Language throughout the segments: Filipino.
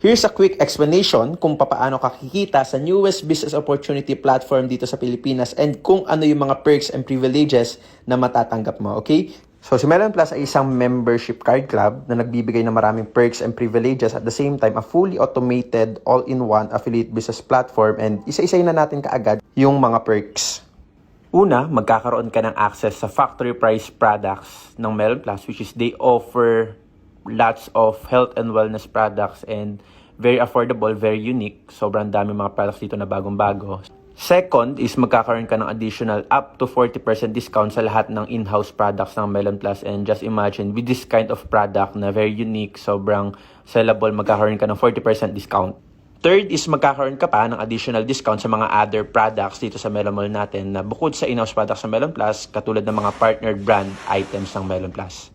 Here's a quick explanation kung paano ka kikita sa newest business opportunity platform dito sa Pilipinas and kung ano yung mga perks and privileges na matatanggap mo, okay? So, si Melon Plus ay isang membership card club na nagbibigay ng maraming perks and privileges at the same time, a fully automated, all-in-one affiliate business platform and isa-isayin na natin kaagad yung mga perks. Una, magkakaroon ka ng access sa factory price products ng Melon Plus, which is they offer lots of health and wellness products and very affordable, very unique. Sobrang dami mga products dito na bagong-bago. Second is magkakaroon ka ng additional up to 40% discount sa lahat ng in-house products ng Melon Plus. And just imagine, with this kind of product na very unique, sobrang sellable, magkakaroon ka ng 40% discount. Third is magkakaroon ka pa ng additional discount sa mga other products dito sa Melon Mall natin na bukod sa in-house products ng Melon Plus, katulad ng mga partnered brand items ng Melon Plus.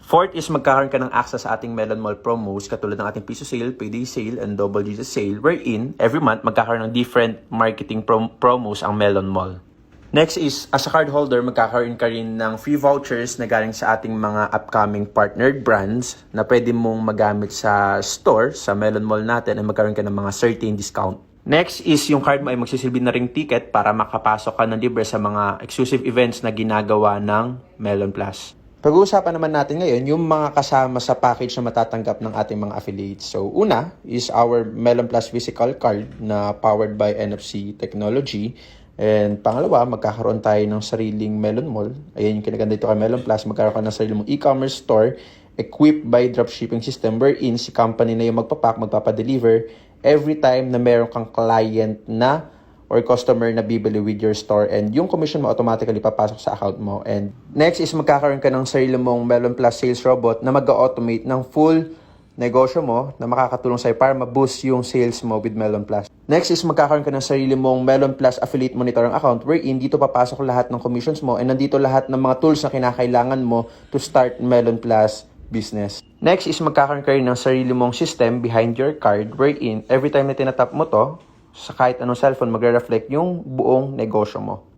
Fourth is magkakaroon ka ng access sa ating Melon Mall promos katulad ng ating piso sale, payday sale, and double digit sale wherein every month magkakaroon ng different marketing promos ang Melon Mall. Next is, as a card holder, magkakaroon ka rin ng free vouchers na galing sa ating mga upcoming partnered brands na pwede mong magamit sa store, sa Melon Mall natin, at magkaroon ka ng mga certain discount. Next is yung card mo ay magsisilbi na ring ticket para makapasok ka ng libre sa mga exclusive events na ginagawa ng Melon Plus. Pag-uusapan naman natin ngayon yung mga kasama sa package na matatanggap ng ating mga affiliates. So, una is our Melon Plus physical card na powered by NFC technology. And pangalawa, magkakaroon tayo ng sariling Melon Mall. Ayan yung kinaganda dito kay Melon Plus. Magkakaroon ka ng sariling e-commerce store equipped by dropshipping system wherein si company na yung magpapack, magpapadeliver every time na meron kang client na or customer na bibili with your store and yung commission mo automatically papasok sa account mo. And next is magkakaroon ka ng sarili mong Melon Plus sales robot na mag-automate ng full negosyo mo na makakatulong sa'yo para ma-boost yung sales mo with Melon Plus. Next is magkakaroon ka ng sarili mong Melon Plus affiliate monitoring account wherein dito papasok lahat ng commissions mo and nandito lahat ng mga tools na kinakailangan mo to start Melon Plus business. Next is magkakaroon ka rin ng sarili mong system behind your card wherein every time na tinatap mo to, sa kahit anong cellphone, magre-reflect yung buong negosyo mo.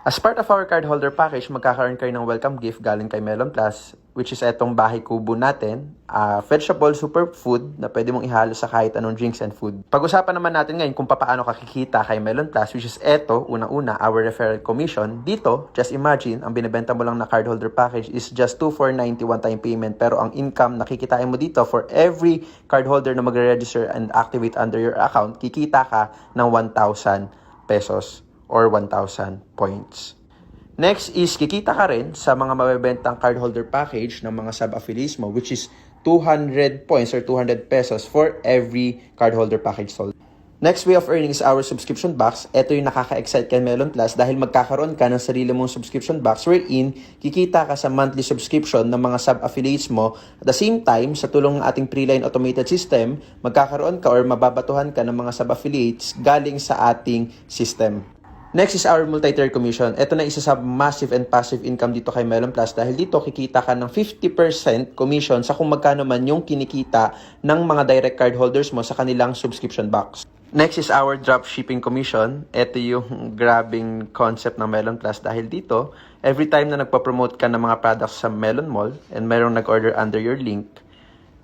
As part of our cardholder package, magkakaroon kayo ng welcome gift galing kay Melon Plus, which is etong bahay kubo natin, vegetable superfood na pwede mong ihalo sa kahit anong drinks and food. Pag-usapan naman natin ngayon kung paano ka kikita kay Melon Plus, which is eto, unang-una, our referral commission. Dito, just imagine, ang binibenta mo lang na cardholder package is just 2,490 one-time payment, pero ang income na kikitain mo dito for every cardholder na magre-register and activate under your account, kikita ka ng 1,000 pesos or 1,000 points. Next is kikita ka rin sa mga mabebentang cardholder package ng mga sub-affiliates mo, which is 200 points or 200 pesos for every cardholder package sold. Next way of earning is our subscription box. Ito yung nakaka-excite kay Melon Plus dahil magkakaroon ka ng sarili mong subscription box wherein kikita ka sa monthly subscription ng mga sub-affiliates mo. At the same time, sa tulong ng ating pre-line automated system, magkakaroon ka or mababatuhan ka ng mga sub-affiliates galing sa ating system. Next is our multi-tier commission. Ito na isa sa massive and passive income dito kay Melon Plus dahil dito kikita ka ng 50% commission sa kung magkano man yung kinikita ng mga direct card holders mo sa kanilang subscription box. Next is our dropshipping commission. Ito yung grabbing concept ng Melon Plus dahil dito, every time na nagpa-promote ka ng mga products sa Melon Mall and mayroong nag-order under your link,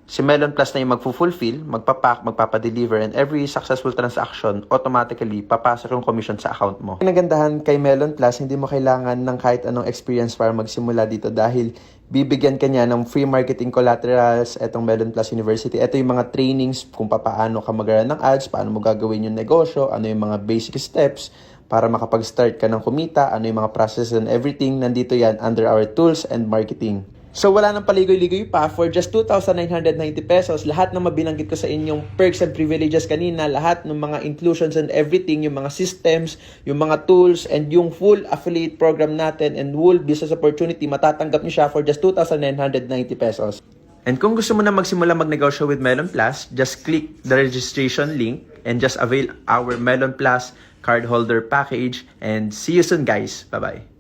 si Melon Plus na yung magfu-fulfill, magpapack, magpapadeliver, and every successful transaction, automatically, papasok yung commission sa account mo. Ang nagandahan kay Melon Plus, hindi mo kailangan ng kahit anong experience para magsimula dito dahil bibigyan ka niya ng free marketing collaterals, etong Melon Plus University. Ito yung mga trainings kung paano ka mag-run ng ads, paano mo gagawin yung negosyo, ano yung mga basic steps para makapag-start ka ng kumita, ano yung mga processes and everything. Nandito yan under our tools and marketing. So wala nang paligoy-ligoy pa, for just 2,990 pesos, lahat ng mabinanggit ko sa inyong perks and privileges kanina, lahat ng mga inclusions and everything, yung mga systems, yung mga tools, and yung full affiliate program natin and full business opportunity, matatanggap niyo siya for just 2,990 pesos. And kung gusto mo na magsimula magnegosyo with Melon Plus, just click the registration link and just avail our Melon Plus cardholder package and see you soon guys. Bye-bye.